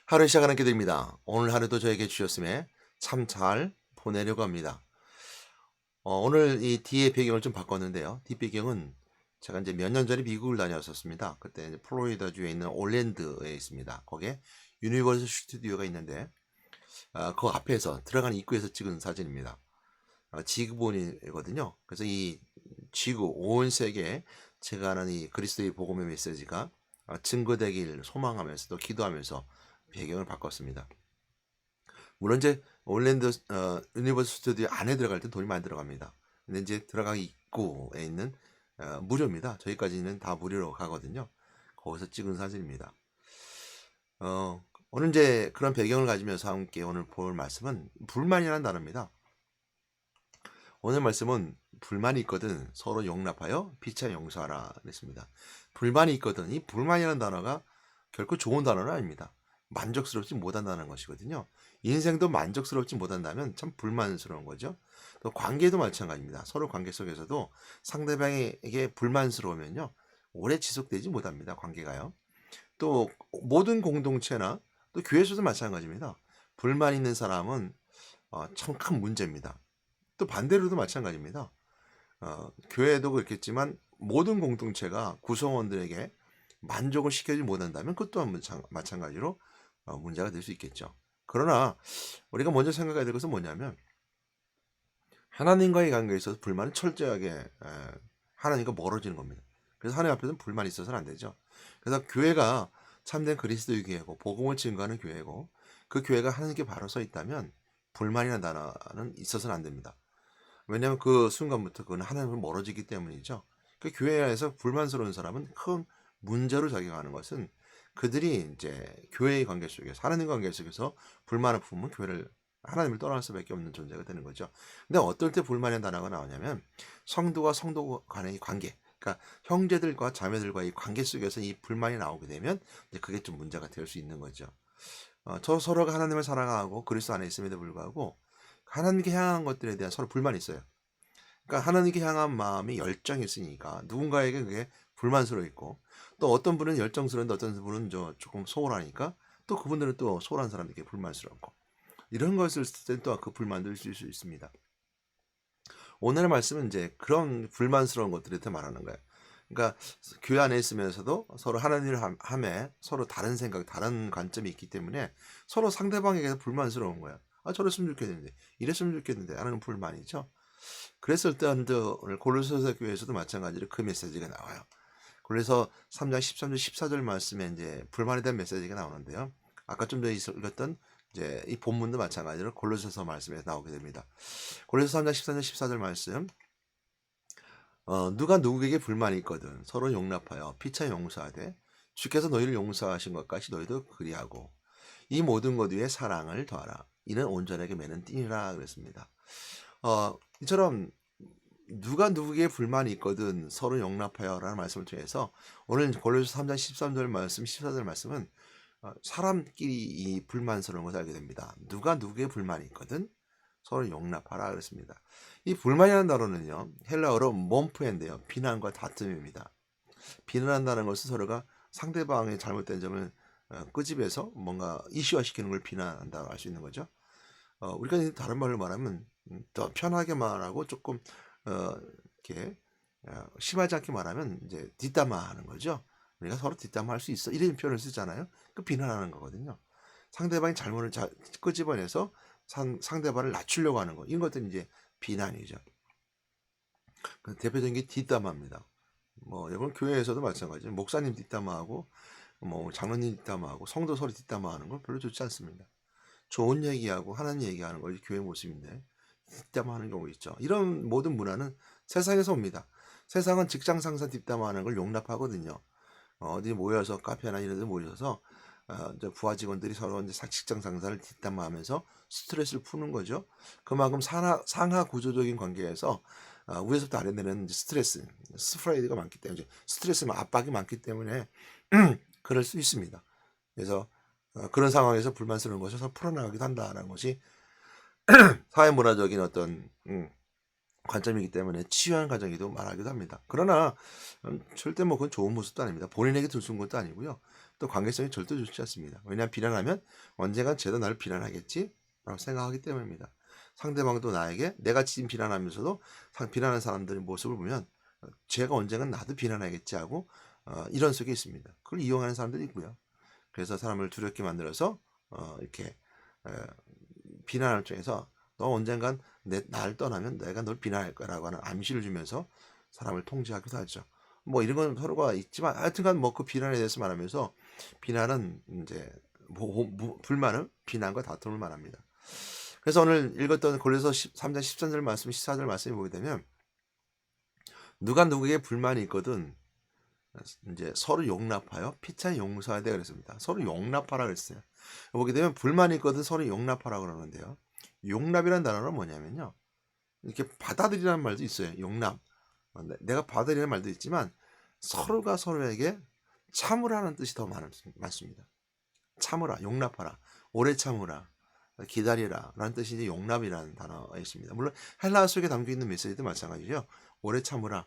하루 시작하는 기도입니다. 오늘 하루도 저에게 주셨음에 참 잘 보내려고 합니다. 오늘 이 뒤에 배경을 좀 바꿨는데요. 뒷 배경은 제가 이제 몇 년 전에 미국을 다녀왔었습니다. 그때 이제 플로리다주에 있는 올랜드에 있습니다. 거기에 유니버설 스튜디오가 있는데 그 앞에서 들어가는 입구에서 찍은 사진입니다. 지구본이거든요. 그래서 이 지구 온 세계에 제가 하는 이 그리스도의 복음의 메시지가 증거되길 소망하면서도 기도하면서 배경을 바꿨습니다. 물론 이제 올랜도 유니버스 스튜디오 안에 들어갈 때 돈이 많이 들어갑니다. 근데 이제 들어가기 입구에 있는 무료입니다. 저희까지는 다 무료로 가거든요. 거기서 찍은 사진입니다. 오늘 이제 그런 배경을 가지면서 함께 오늘 볼 말씀은 불만이라는 단어입니다. 오늘 말씀은 불만이 있거든 서로 용납하여 피차 용서하라 그랬습니다. 불만이 있거든, 이 불만이라는 단어가 결코 좋은 단어는 아닙니다. 만족스럽지 못한다는 것이거든요. 인생도 만족스럽지 못한다면 참 불만스러운 거죠. 또 관계도 마찬가지입니다. 서로 관계 속에서도 상대방에게 불만스러우면요, 오래 지속되지 못합니다. 관계가요. 또 모든 공동체나 또 교회에서도 마찬가지입니다. 불만 있는 사람은 참 큰 문제입니다. 또 반대로도 마찬가지입니다. 교회도 그렇겠지만 모든 공동체가 구성원들에게 만족을 시켜주지 못한다면 그것 또한 마찬가지로 문제가 될 수 있겠죠. 그러나 우리가 먼저 생각해야 될 것은 뭐냐면, 하나님과의 관계에 있어서 불만은 철저하게 하나님과 멀어지는 겁니다. 그래서 하나님 앞에서는 불만이 있어서는 안 되죠. 그래서 교회가 참된 그리스도의 교회고 복음을 증거하는 교회고 그 교회가 하나님께 바로 서 있다면 불만이라는 단어는 있어서는 안 됩니다. 왜냐하면 그 순간부터 그건 하나님을 멀어지기 때문이죠. 그 교회 안에서 불만스러운 사람은 큰 문제로 작용하는 것은 그들이 이제 교회의 관계 속에서, 하나님 관계 속에서 불만을 품으면 교회를, 하나님을 떠날 수밖에 없는 존재가 되는 거죠. 근데 어떨 때 불만의 단어가 나오냐면 성도와 성도 간의 관계, 그러니까 형제들과 자매들과의 관계 속에서 이 불만이 나오게 되면 이제 그게 좀 문제가 될 수 있는 거죠. 저 서로가 하나님을 사랑하고 그리스도 안에 있음에도 불구하고 하나님께 향한 것들에 대한 서로 불만이 있어요. 그러니까 하나님께 향한 마음이 열정이 있으니까 누군가에게 그게 불만스러워 있고, 또 어떤 분은 열정스러운데 어떤 분은 조금 소홀하니까 또 그분들은 또 소홀한 사람에게 불만스럽고, 이런 것을 쓸 때 또한 그 불만도 있을 수 있습니다. 오늘의 말씀은 이제 그런 불만스러운 것들에 대해 말하는 거예요. 그러니까 교회 안에 있으면서도 서로 하나님을 함에 서로 다른 생각, 다른 관점이 있기 때문에 서로 상대방에게 불만스러운 거예요. 저랬으면 좋겠는데, 이랬으면 좋겠는데 하는 불만이죠. 그랬을 때 오늘 고린도서 교회에서도 마찬가지로 그 메시지가 나와요. 그래서 3장 13절 14절 말씀에 이제 불만에 대한 메시지가 나오는데요. 아까 좀 전에 읽었던 이제 이 본문도 마찬가지로 골로새서 말씀에 나오게 됩니다. 골로새 3장 13절 14절 말씀. 누가 누구에게 불만이 있거든 서로 용납하여 피차 용서하되 주께서 너희를 용서하신 것 같이 너희도 그리하고 이 모든 것 위에 사랑을 더하라. 이는 온전하게 매는 띠니라 그랬습니다. 이처럼 누가 누구에게 불만이 있거든 서로 용납하여라는 말씀을 통해서 오늘 골로새 3장 13절 말씀 14절 말씀은 사람끼리 이 불만스러운 것을 알게 됩니다. 누가 누구에게 불만이 있거든 서로 용납하라 그랬습니다. 이 불만이라는 단어는요, 헬라어로 몬프인데요, 비난과 다툼입니다. 비난한다는 것은 서로가 상대방의 잘못된 점을 끄집어서 뭔가 이슈화시키는 걸 비난한다고 할 수 있는 거죠. 우리가 다른 말로 말하면 더 편하게 말하고 조금 이렇게 심하지 않게 말하면 이제 뒷담화하는 거죠. 우리가 서로 뒷담화할 수 있어, 이런 표현을 쓰잖아요. 그 비난하는 거거든요. 상대방이 잘못을 끄집어내서 상대방을 낮추려고 하는 거, 이런 것들이 이제 비난이죠. 그 대표적인 게 뒷담화입니다. 여러분 교회에서도 마찬가지죠. 목사님 뒷담화하고 장로님 뒷담화하고 성도 서로 뒷담화하는 건 별로 좋지 않습니다. 좋은 얘기하고 하나님 얘기하는 것이 교회 모습인데 뒷담화하는 경우 있죠. 이런 모든 문화는 세상에서 옵니다. 세상은 직장 상사 뒷담화하는 걸 용납하거든요. 어디 모여서 카페나 이런 데 모여서 이제 부하 직원들이 서로 이제 직장 상사를 뒷담화하면서 스트레스를 푸는 거죠. 그만큼 상하 구조적인 관계에서 위에서부터 아래 내는 스트레스, 스프레이드가 많기 때문에, 스트레스, 압박이 많기 때문에 그럴 수 있습니다. 그래서 그런 상황에서 불만스러운 것을 서로 풀어나가기도 한다는 것이 사회문화적인 어떤 관점이기 때문에 치유한 과정이도 말하기도 합니다. 그러나 절대 그건 좋은 모습도 아닙니다. 본인에게 들쑤는 것도 아니고요. 또 관계성이 절대 좋지 않습니다. 왜냐하면 비난하면 언젠간 쟤도 나를 비난하겠지 라고 생각하기 때문입니다. 상대방도 나에게 내가 지금 비난하면서도 비난하는 사람들의 모습을 보면 쟤가 언젠간 나도 비난하겠지 하고 이런 속에 있습니다. 그걸 이용하는 사람들이 있고요. 그래서 사람을 두렵게 만들어서 이렇게 비난을 통해서 너 언젠간 나를 떠나면 내가 널 비난할 거라고 하는 암시를 주면서 사람을 통제하기도 하죠. 뭐 이런 건 서로가 있지만 하여튼간 뭐 그 비난에 대해서 말하면서 비난은 이제 불만을 비난과 다툼을 말합니다. 그래서 오늘 읽었던 고린도서 3장 13절 말씀 14절 말씀을 보게 되면 누가 누구에게 불만이 있거든 이제 서로 용납하여 피차 용서하되 그랬습니다. 서로 용납하라 그랬어요. 보게 되면 불만이 있거든 서로 용납하라 그러는데요. 용납이라는 단어는 뭐냐면요. 이렇게 받아들이라는 말도 있어요. 용납. 내가 받아들이는 말도 있지만 서로가 서로에게 참으라는 뜻이 더 많습니다. 참으라, 용납하라, 오래 참으라, 기다리라 라는 뜻이 이제 용납이라는 단어가 있습니다. 물론 헬라어 속에 담겨있는 메시지도 마찬가지죠. 오래 참으라,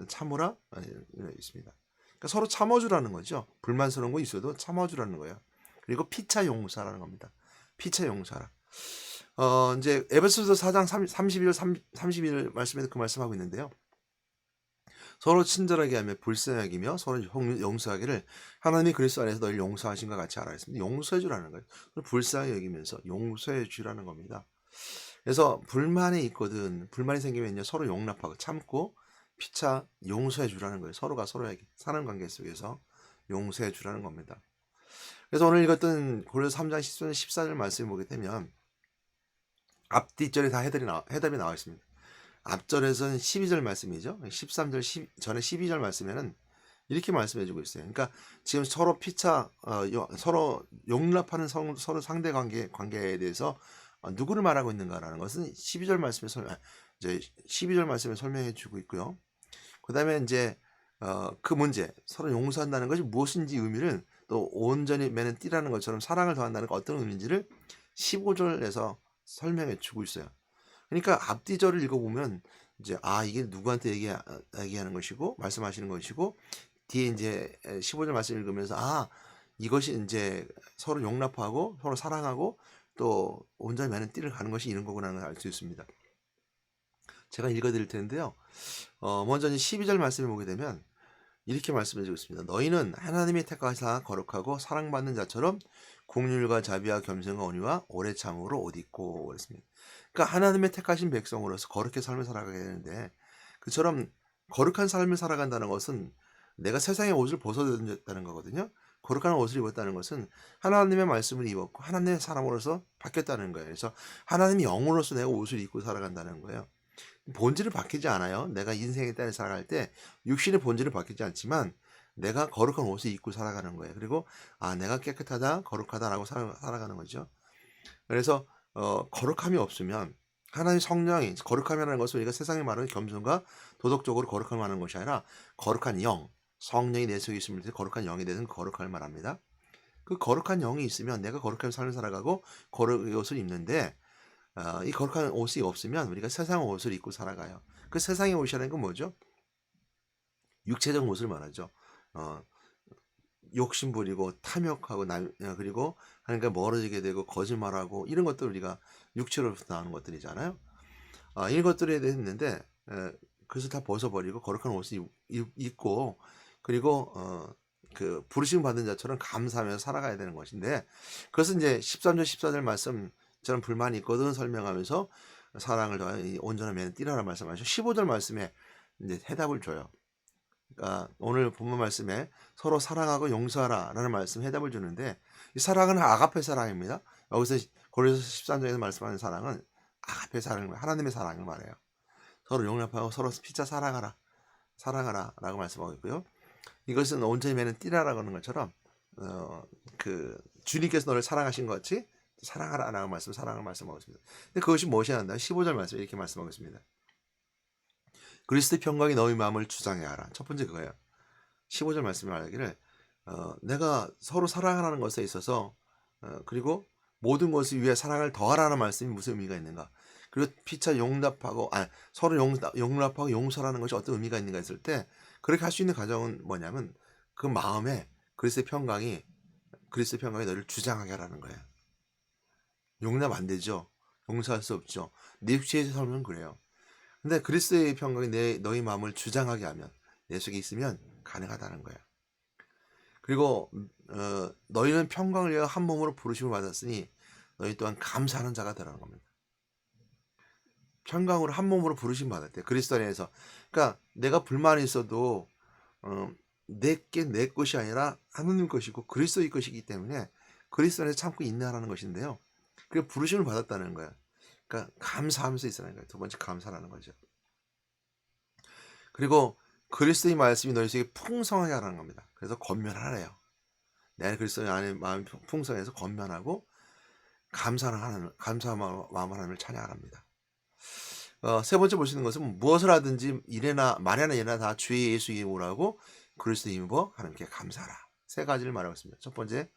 참으라 있습니다. 그러니까 서로 참아주라는 거죠. 불만스러운 거 있어도 참아주라는 거예요. 그리고 피차 용사라는 겁니다. 피차 용사라. 이제 에베소서 4장 31 말씀에도 그 말씀하고 있는데요. 서로 친절하게 하며 불쌍하기며 서로 용서하기를 하나님이 그리스도 안에서 너희를 용서하신 것 같이 알아 했습니다. 용서해 주라는 거예요. 불쌍히 여기면서 용서해 주라는 겁니다. 그래서 불만이 있거든 불만이 생기면요 서로 용납하고 참고 피차 용서해 주라는 거예요. 서로가 서로에게 사는 관계 속에서 용서해 주라는 겁니다. 그래서 오늘 읽었던 고린도서 3장 14절 말씀을 보게 되면 앞뒤절에 다 해답이 나와 있습니다. 앞절에서는 12절 말씀이죠. 13절 전에 12절 말씀에는 이렇게 말씀해 주고 있어요. 그러니까 지금 서로 피차 서로 용납하는 서로 상대 관계에 대해서 누구를 말하고 있는가라는 것은 12절 말씀에 이제 12절 말씀에 설명해 주고 있고요. 그다음에 이제 그 문제 서로 용서한다는 것이 무엇인지 의미를 또 온전히 매는 띠라는 것처럼 사랑을 더한다는 것 어떤 의미인지를 15절에서 설명해 주고 있어요. 그러니까 앞뒤절을 읽어보면 이제 이게 누구한테 얘기하는 것이고 말씀하시는 것이고 뒤에 이제 15절 말씀 읽으면서 이것이 이제 서로 용납하고 서로 사랑하고 또 온전히 매는 띠를 가는 것이 이런 거구나 하는 걸 알 수 있습니다. 제가 읽어드릴 텐데요. 먼저 12절 말씀을 보게 되면 이렇게 말씀해 주고 있습니다. 너희는 하나님의 택하사 거룩하고 사랑받는 자처럼 긍휼과 자비와 겸손과 온유와 오래 참으로 옷 입고 그랬습니다. 그러니까 하나님의 택하신 백성으로서 거룩하게 삶을 살아가게 되는데 그처럼 거룩한 삶을 살아간다는 것은 내가 세상의 옷을 벗어던졌다는 거거든요. 거룩한 옷을 입었다는 것은 하나님의 말씀을 입었고 하나님의 사람으로서 바뀌었다는 거예요. 그래서 하나님의 영으로서 내가 옷을 입고 살아간다는 거예요. 본질을 바뀌지 않아요. 내가 인생에 따라 살아갈 때 육신의 본질을 바뀌지 않지만 내가 거룩한 옷을 입고 살아가는 거예요. 그리고 내가 깨끗하다, 거룩하다라고 살아가는 거죠. 그래서 거룩함이 없으면 하나님 성령이 거룩함이라는 것은 우리가 세상에 말하는 겸손과 도덕적으로 거룩함을 말하는 것이 아니라 거룩한 영, 성령이 내 속에 있으면 거룩한 영에 대해서는 거룩함을 말합니다. 그 거룩한 영이 있으면 내가 거룩한 삶을 살아가고 거룩한 옷을 입는데 이 거룩한 옷이 없으면 우리가 세상 옷을 입고 살아가요. 그 세상의 옷이라는 건 뭐죠? 육체적 옷을 말하죠. 욕심 부리고 탐욕하고 그리고 하나님과 멀어지게 되고 거짓말하고 이런 것들 우리가 육체로부터 나오는 것들이잖아요. 이런 것들에 대해서 있는데 그것을 다 벗어버리고 거룩한 옷을 입고 그리고 그 부르심 받은 자처럼 감사하면서 살아가야 되는 것인데 그것은 이제 13절 14절 말씀 저는 불만이 있거든 설명하면서 사랑을 더하여 온전한 매는 띠라는 말씀하시고 15절 말씀에 이제 해답을 줘요. 그러니까 오늘 본문 말씀에 서로 사랑하고 용서하라라는 말씀 해답을 주는데 이 사랑은 아가페 사랑입니다. 여기서 고린도서 13장에서 말씀하는 사랑은 아가페 사랑을 하나님의 사랑을 말해요. 서로 용납하고 서로 피차 사랑하라라고 말씀하고 있고요. 이것은 온전히 매는 띠라라고 하는 것처럼 그 주님께서 너를 사랑하신 것 같이 사랑하라라는 사랑을 말씀하고 있습니다. 근데 그것이 무엇이 한다? 15절 말씀 이렇게 말씀하고 있습니다. 그리스도의 평강이 너희 마음을 주장해 하라. 첫 번째 그거예요. 15절 말씀이 말하기를 내가 서로 사랑하라는 것에 있어서 그리고 모든 것을 위해 사랑을 더하라는 말씀이 무슨 의미가 있는가? 그리고 피차 용납하고 서로 용납하고 용서라는 것이 어떤 의미가 있는가 했을 때 그렇게 할 수 있는 과정은 뭐냐면 그 마음에 그리스도의 평강이 그리스도의 평강이 너희를 주장하게 하라는 거예요. 용납 안 되죠. 용서할 수 없죠. 내 육체의 삶은 그래요. 근데 그리스도의 평강이 너희 마음을 주장하게 하면, 내 속에 있으면 가능하다는 거예요. 그리고 너희는 평강을 위하여 한 몸으로 부르심을 받았으니 너희 또한 감사하는 자가 되라는 겁니다. 평강으로 한 몸으로 부르심 받았대. 그리스도 안에서. 그러니까 내가 불만이 있어도 내게 내 것이 아니라 하느님 것이고 그리스도의 것이기 때문에 그리스도 안에서 참고 인내하라는 것인데요. 그게 부르심을 받았다는 거야. 그러니까 감사하면서 있으라는 거예요. 두 번째 감사라는 거죠. 그리고 그리스도의 말씀이 너희 속에 풍성하게 하라는 겁니다. 그래서 권면하래요. 내 안에 그리스도의 안에 마음이 풍성해서 권면하고 감사한 마음 하나님을 찬양합니다. 세 번째 볼 수 있는 것은 무엇을 하든지 일에나 말이나 일에나 다 주의 예수 이름으로 하고 그리스도의 힘입어 하나님께 감사하라. 세 가지를 말하고 있습니다. 첫 번째,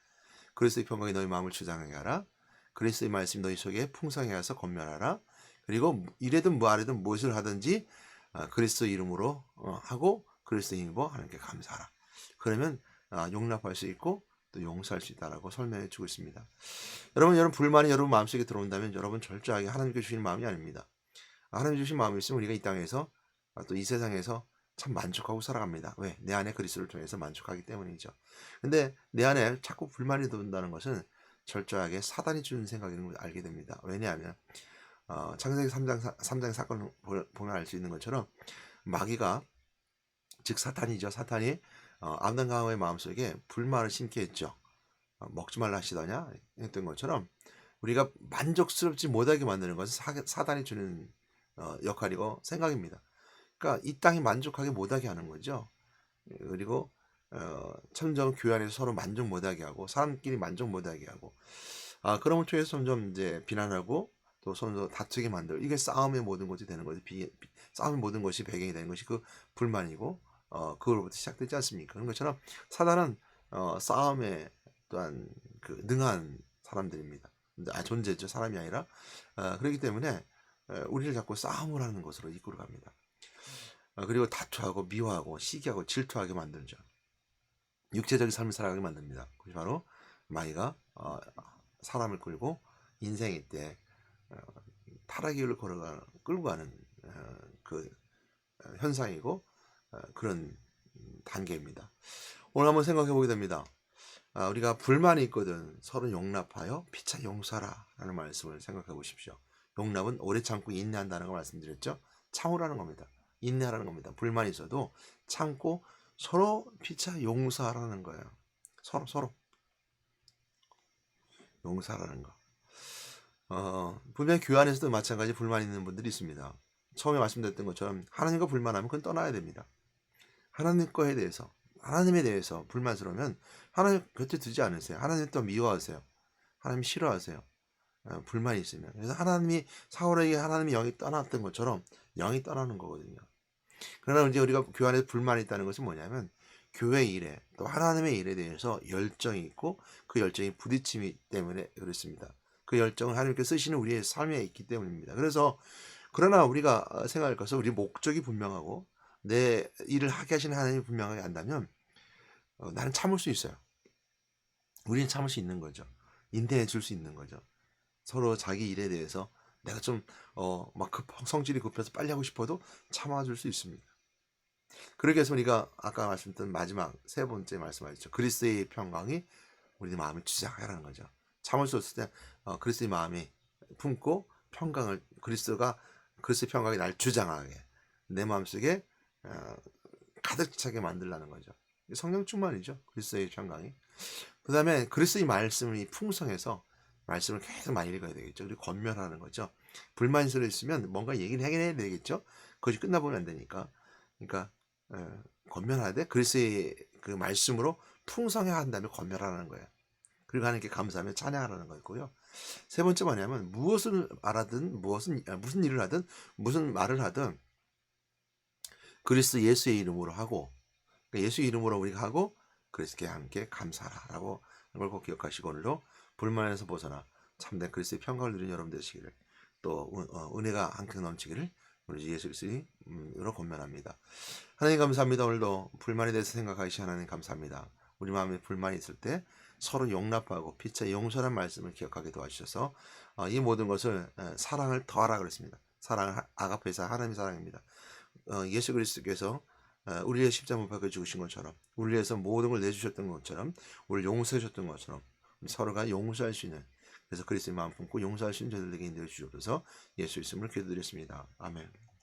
그리스도의 평강이 너희 마음을 주장하게 하라. 그리스도의 말씀이 너희 속에 풍성하게 하여서 권면하라. 그리고 일에든 말이든 무엇을 하든지 그리스도 이름으로 하고 그리스도의 힘입어 하나님께 감사하라. 그러면 용납할 수 있고 또 용서할 수 있다라고 설명해 주고 있습니다. 여러분 불만이 여러분 마음속에 들어온다면 여러분 철저하게 하나님께 주신 마음이 아닙니다. 하나님 주신 마음이 있으면 우리가 이 땅에서 또 이 세상에서 참 만족하고 살아갑니다. 왜? 내 안에 그리스도를 통해서 만족하기 때문이죠. 근데 내 안에 자꾸 불만이 든다는 것은 철저하게 사단이 주는 생각인 걸 알게 됩니다. 왜냐하면 창세기 3장 사건을 보면 알 수 있는 것처럼 마귀가, 즉 사탄이죠. 사탄이 아담과 하와의 마음속에 불만을 심게 했죠. 먹지 말라 하시더냐 했던 것처럼 우리가 만족스럽지 못하게 만드는 것은 사단이 주는 역할이고 생각입니다. 그러니까 이 땅이 만족하게 못하게 하는 거죠. 그리고 점점 교회 안에서 서로 만족 못하게 하고 사람끼리 만족 못하게 하고 그런 걸 통해서 점점 이제 비난하고 또 서로 다투게 만들고 이게 싸움의 모든 것이 되는 거죠. 싸움의 모든 것이 배경이 되는 것이 그 불만이고 그걸부터 시작되지 않습니까? 그런 것처럼 사단은 싸움에 또한 그 능한 사람들입니다. 존재죠. 사람이 아니라 그렇기 때문에 우리를 자꾸 싸움을 하는 것으로 이끌어 갑니다. 그리고 다투하고 미워하고 시기하고 질투하게 만들죠. 육체적인 삶을 살아가게 만듭니다. 그것이 바로 마귀가 사람을 끌고 인생일 때 타락의 길을 끌고 가는 그 현상이고 그런 단계입니다. 오늘 한번 생각해 보게 됩니다. 우리가 불만이 있거든 서로 용납하여 피차 용서하라 라는 말씀을 생각해 보십시오. 용납은 오래 참고 인내한다는 걸 말씀드렸죠. 참으라는 겁니다. 인내하라는 겁니다. 불만이 있어도 참고 서로 피차 용서하라는 거예요. 서로 용서하라는 거. 분명 교회 안에서도 마찬가지 불만 있는 분들이 있습니다. 처음에 말씀드렸던 것처럼 하나님과 불만하면 그건 떠나야 됩니다. 하나님 거에 대해서, 하나님에 대해서 불만스러우면 하나님 곁에 두지 않으세요. 하나님 또 미워하세요. 하나님 싫어하세요. 불만이 있으면. 그래서 사울에게 하나님의 영이 떠났던 것처럼 영이 떠나는 거거든요. 그러나 이제 우리가 교회 안에 불만이 있다는 것은 뭐냐면 교회 일에 또 하나님의 일에 대해서 열정이 있고 그 열정이 부딪힘이 때문에 그렇습니다. 그 열정을 하나님께서 쓰시는 우리의 삶에 있기 때문입니다. 그러나 우리가 생각할 것은 우리 목적이 분명하고 내 일을 하게 하시는 하나님이 분명하게 안다면 나는 참을 수 있어요. 우리는 참을 수 있는 거죠. 인내해 줄 수 있는 거죠. 서로 자기 일에 대해서 내가 좀 막 성질이 급해서 빨리 하고 싶어도 참아줄 수 있습니다. 그렇게 해서 우리가 아까 말씀드린 마지막 세 번째 말씀하셨죠. 그리스도의 평강이 우리 마음을 주장하라는 거죠. 참을 수 없을 때 그리스도의 마음이 품고 그리스도의 평강이 날 주장하게 내 마음속에 가득 차게 만들라는 거죠. 성령 충만이죠. 그리스도의 평강이. 그 다음에 그리스도의 말씀이 풍성해서 말씀을 계속 많이 읽어야 되겠죠. 그리고 권면하는 거죠. 불만스러워 있으면 뭔가 얘기를 해야 되겠죠. 그것이 끝나보면 안 되니까. 그러니까 권면하되 그리스도의 그 말씀으로 풍성해 한 다음에 권면하라는 거예요. 그리고 하나님께 감사하며 찬양하라는 거였고요. 세 번째 뭐냐면 무슨 일을 하든 무슨 말을 하든 그리스도 예수의 이름으로 하고 그러니까 예수 이름으로 우리가 하고 그리스도께 함께 감사하라고 하는 걸 꼭 기억하시고 오늘도 불만에서 벗어나 참된 그리스도의 평강을 누리는 여러분 되시기를 또 은혜가 한껏 넘치기를 우리 예수 그리스도로 권면합니다. 하나님 감사합니다. 오늘도 불만에 대해서 생각하시 하나님 감사합니다. 우리 마음에 불만이 있을 때 서로 용납하고 피차 용서란 말씀을 기억하게 도와주셔서 이 모든 것을 사랑을 더하라 그랬습니다. 사랑은 아가페사 하나님의 사랑입니다. 예수 그리스도께서 우리의 십자가 못 박혀 죽으신 것처럼 우리 위해서 모든 걸 내주셨던 것처럼 우리를 용서해 주셨던 것처럼 서로가 용서할 수 있는, 그래서 그리스도의 마음 품고 용서할 수 있는 저들에게 인도해 주옵소서. 예수 이름으로 기도드렸습니다. 아멘.